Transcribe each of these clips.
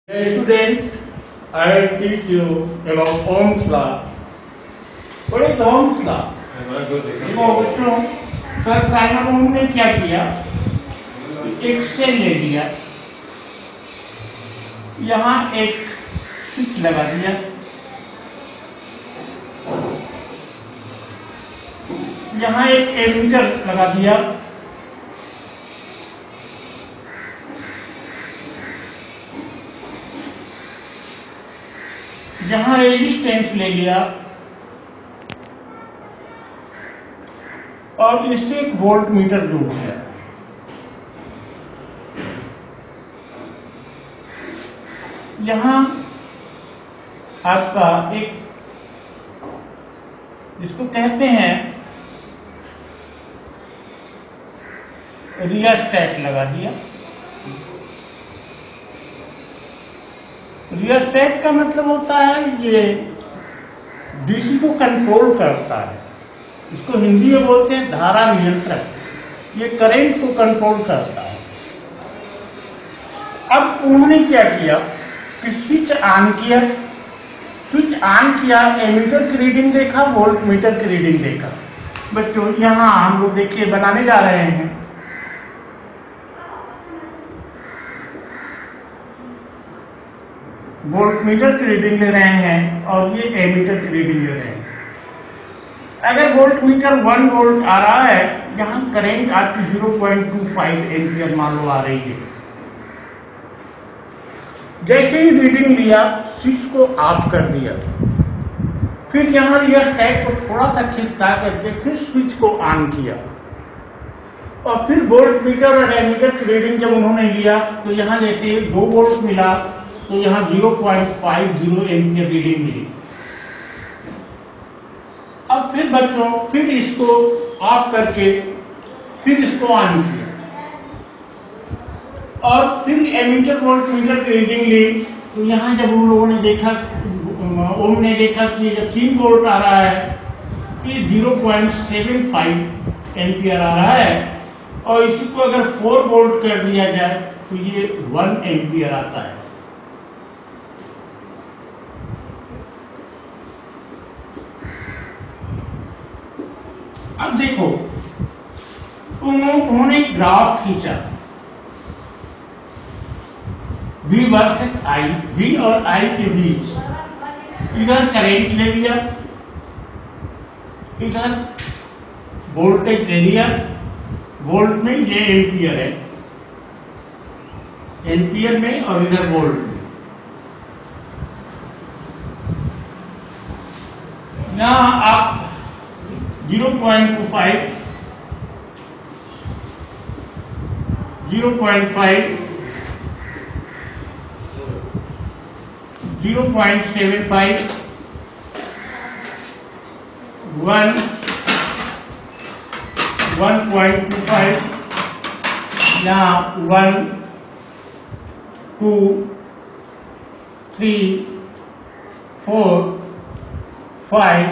Hey student, I will teach you about Ohm's law. What is Ohm's law? देखो बच्चों, sir Simon ओम ने क्या किया? एक सेल ले लिया, यहाँ एक स्विच लगा दिया, यहाँ एक एमीटर लगा दिया, यहाँ रेजिस्टेंस ले लिया और इससे एक वोल्ट मीटर जोड़ दिया। यहाँ आपका एक जिसको कहते हैं रियोस्टेट लगा दिया। रियोस्टेट का मतलब होता है ये डीसी को कंट्रोल करता है, इसको हिंदी में बोलते हैं धारा नियंत्रक। ये करंट को कंट्रोल करता है। अब उन्होंने क्या किया कि स्विच ऑन किया, एमीटर की रीडिंग देखा, वोल्ट मीटर की रीडिंग देखा। बच्चों यहां हम लोग देखिए बनाने जा रहे हैं। वोल्ट मीटर की रीडिंग ले रहे हैं और ये एमीटर की रीडिंग ले रहे हैं। अगर वोल्ट मीटर 1 वोल्ट आ रहा है, यहाँ करंट आपकी 0.25 एम्पियर मान लो आ रही है। जैसे ही रीडिंग लिया, स्विच को ऑफ कर दिया, फिर यहाँ रियोस्टेट को थोड़ा सा खिसका करके फिर स्विच को ऑन किया और फिर वोल्ट मीटर और एमीटर की रीडिंग जब उन्होंने लिया तो यहाँ जैसे 2 वोल्ट मिला तो यहाँ 0.50 एम्पियर रीडिंग मिली। अब फिर बच्चों फिर इसको ऑफ करके फिर इसको ऑन किया और फिर एमीटर वोल्ट मीटर की रीडिंग ली तो यहाँ जब उन लोगों ने देखा, ओम ने देखा कि जब 3 वोल्ट आ रहा है, ये 0.75 एम्पियर आ रहा है और इसी को अगर 4 वोल्ट कर दिया जाए तो ये 1 एम्पियर आता है। अब देखो उन्होंने ग्राफ खींचा V वर्सेस I, V और I के बीच इधर करंट ले लिया, इधर वोल्टेज ले लिया, वोल्ट में ये एम्पियर है, एम्पियर में और इधर वोल्ट में। यहां आप 0.25, 0.5, 0.75, 1, 1.25, यहाँ 1, 2, 3, 4, 5।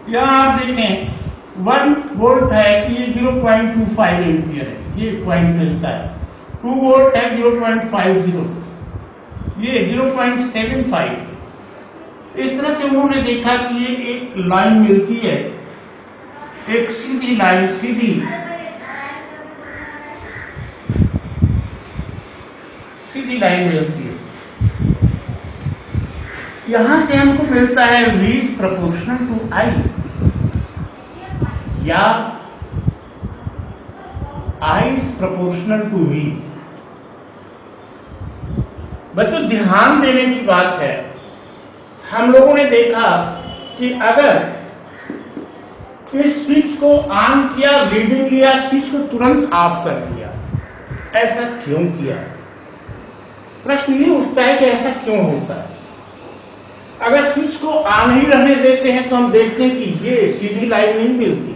यहाँ आप देखें 1 वोल्ट है कि ये 0.25 एम्पियर है, ये पॉइंट मिलता है। 2 वोल्ट है 0.50, ये 0.75। इस तरह से उन्होंने देखा कि ये एक लाइन मिलती है, एक सीधी लाइन, सीधी लाइन मिलती है। यहां से हमको मिलता है V is proportional to I या I is proportional to V। बच्चों ध्यान देने की बात है, हम लोगों ने देखा कि अगर इस स्विच को ऑन किया, रीडिंग लिया, स्विच को तुरंत ऑफ कर दिया, ऐसा क्यों किया? प्रश्न ये उठता है कि ऐसा क्यों होता है। अगर स्विच को ऑन ही रहने देते हैं तो हम देखते हैं कि ये सीधी लाइन नहीं मिलती।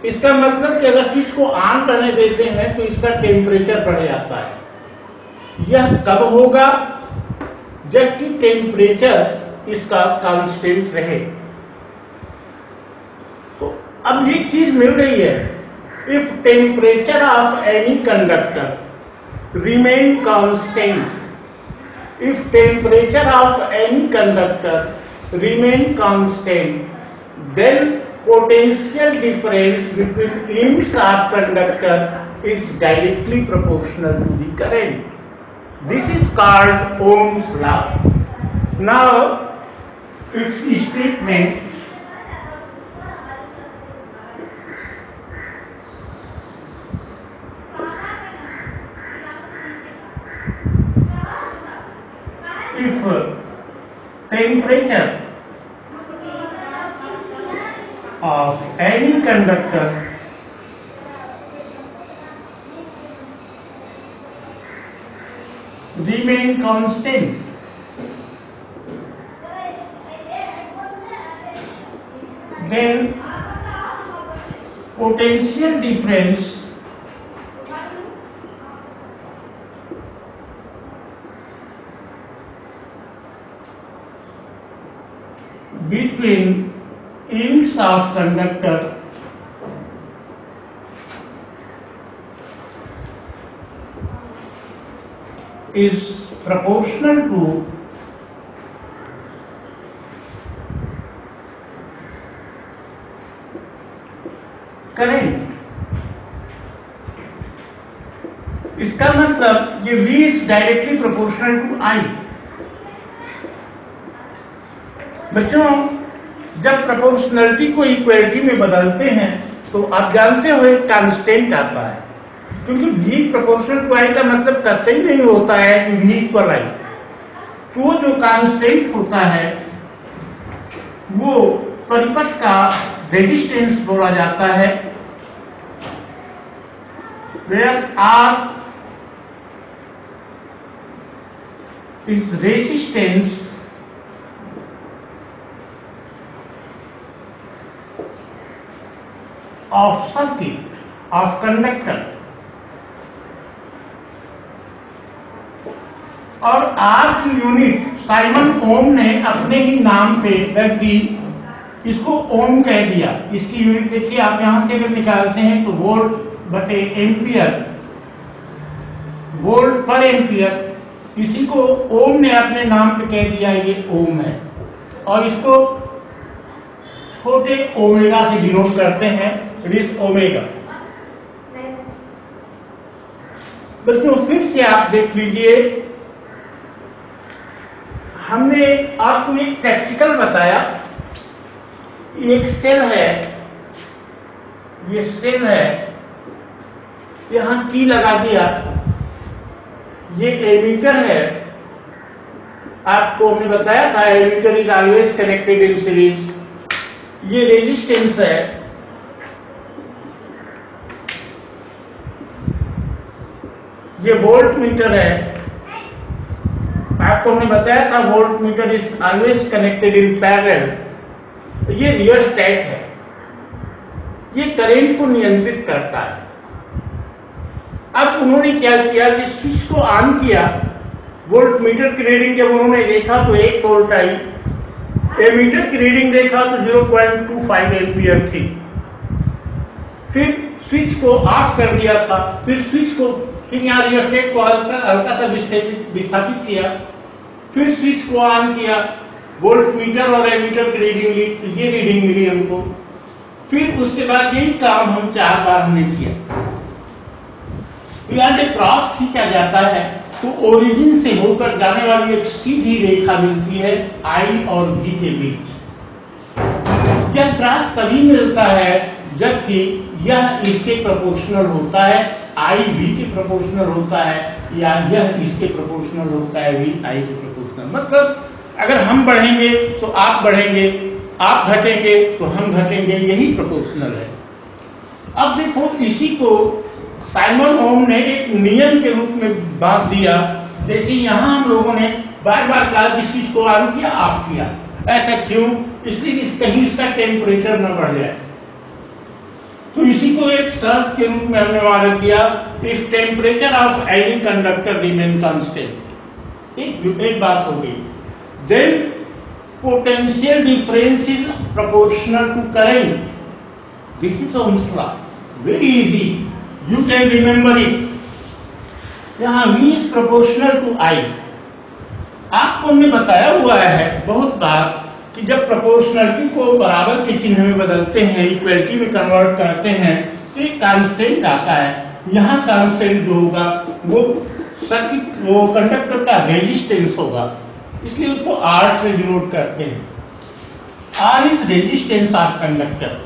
इसका मतलब कि अगर स्विच को ऑन रहने देते हैं तो इसका टेम्परेचर बढ़ जाता है। यह कब होगा? जबकि टेम्परेचर इसका कांस्टेंट रहे। तो अब ये चीज मिल रही है, if temperature of any conductor remain constant. If temperature of any conductor remain constant, then potential difference between ends of conductor is directly proportional to the current. This is called Ohm's law. Now, its statement if temperature of any conductor remain constant, then potential difference between ends of conductor is proportional to current. इसका मतलब ये V is directly proportional to I. बच्चों, जब proportionality को equality में बदलते हैं तो आप जानते हो एक कांस्टेंट आता है, क्योंकि V प्रोपोर्शनल टू I का मतलब करते ही नहीं होता है कि V इक्वल I। तो जो कांस्टेंट होता है वो परिपथ का रेजिस्टेंस बोला जाता है, where R is resistance of circuit of conductor, और R की यूनिट साइमन ओम ने अपने ही नाम पे रख दी, इसको ओम कह दिया। इसकी यूनिट देखिए, आप यहां से अगर निकालते हैं तो वोल्ट बटे एम्पियर, वोल्ट पर एम्पियर, इसी को ओम ने अपने नाम पे कह दिया, ये ओम है। और इसको छोटे ओमेगा से डिनोट करते हैं, इट इज ओमेगा। बच्चों फिर से आप देख लीजिए, हमने आपको एक प्रैक्टिकल बताया, एक सेल है, ये सेल है, यहां की लगा दिया, ये एमीटर है। आपको हमने बताया था ammeter is always connected in series. ये रेजिस्टेंस है, ये वोल्ट मीटर है। आपको हमने बताया था voltmeter is always connected in parallel. ये रियोस्टेट है, ये करंट को नियंत्रित करता है। अब उन्होंने क्या किया कि स्विच को ऑन किया, वोल्ट मीटर की रीडिंग जब उन्होंने देखा तो 1 वोल्ट आई, एमीटर की रीडिंग देखा तो 0.25 एम्पियर थी। फिर स्विच को ऑफ कर दिया था, फिर स्विच को फिर यहाँ रियोस्टेट को हल्का सा विस्थापित किया, फिर स्विच को ऑन किया, वोल्ट मीटर और एमीटर की रीडिंग ली, तो ये रीडिंग मिली हमको। फिर उसके बाद यही काम हम 4 बार हमने किया। यहाँ से क्रॉस खींचा जाता है तो ओरिजिन से होकर जाने वाली एक सीधी रेखा मिलती है I और V के बीच। यह क्रॉस तभी मिलता है जबकि यह इसके प्रोपोर्शनल होता है, I V के प्रोपोर्शनल होता है, या यह इसके प्रोपोर्शनल होता है, V I के प्रोपोर्शनल। मतलब अगर हम बढ़ेंगे तो आप बढ़ेंगे, आप घटेंगे तो हम घटेंगे, यही प्रोपोर्शनल है। अब देखो, इसी को साइमन ओम ने एक नियम के रूप में बांध दिया। जैसे यहां हम लोगों ने बार बार कहा कि स्विच को ऑन किया, ऑफ किया। ऐसा क्यों? इसलिए कि कहीं इसका टेम्परेचर न बढ़ जाए। तो इसी को एक शर्त के रूप में हमने वादा किया, if temperature of any conductor remain constant. एक बात हो गई, then potential difference is proportional to current. This is Ohm's law, very easy, you can remember it। यहाँ V is proportional to I। आपको हमने बताया हुआ है बहुत बार कि जब प्रोपोर्शनलिटी को बराबर के चिन्ह में बदलते हैं, इक्वलिटी में कन्वर्ट करते हैं, तो एक कांस्टेंट आता है। यहाँ कांस्टेंट जो होगा वो कंडक्टर का रेजिस्टेंस होगा, इसलिए उसको R से डिनोट करते हैं। R is resistance of conductor.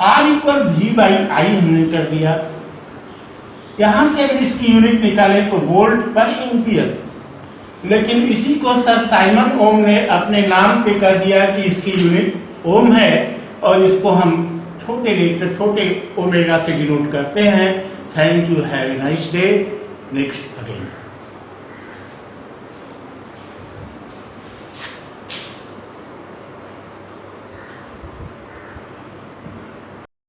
R equal V/I हमने कर दिया। यहां से अगर इसकी यूनिट निकाले तो वोल्ट पर एम्पियर, लेकिन इसी को सर साइमन ओम ने अपने नाम पे कर दिया कि इसकी यूनिट ओम है, और इसको हम छोटे लेटर छोटे ओमेगा से डिनोट करते हैं। Thank you, have a nice day, next again.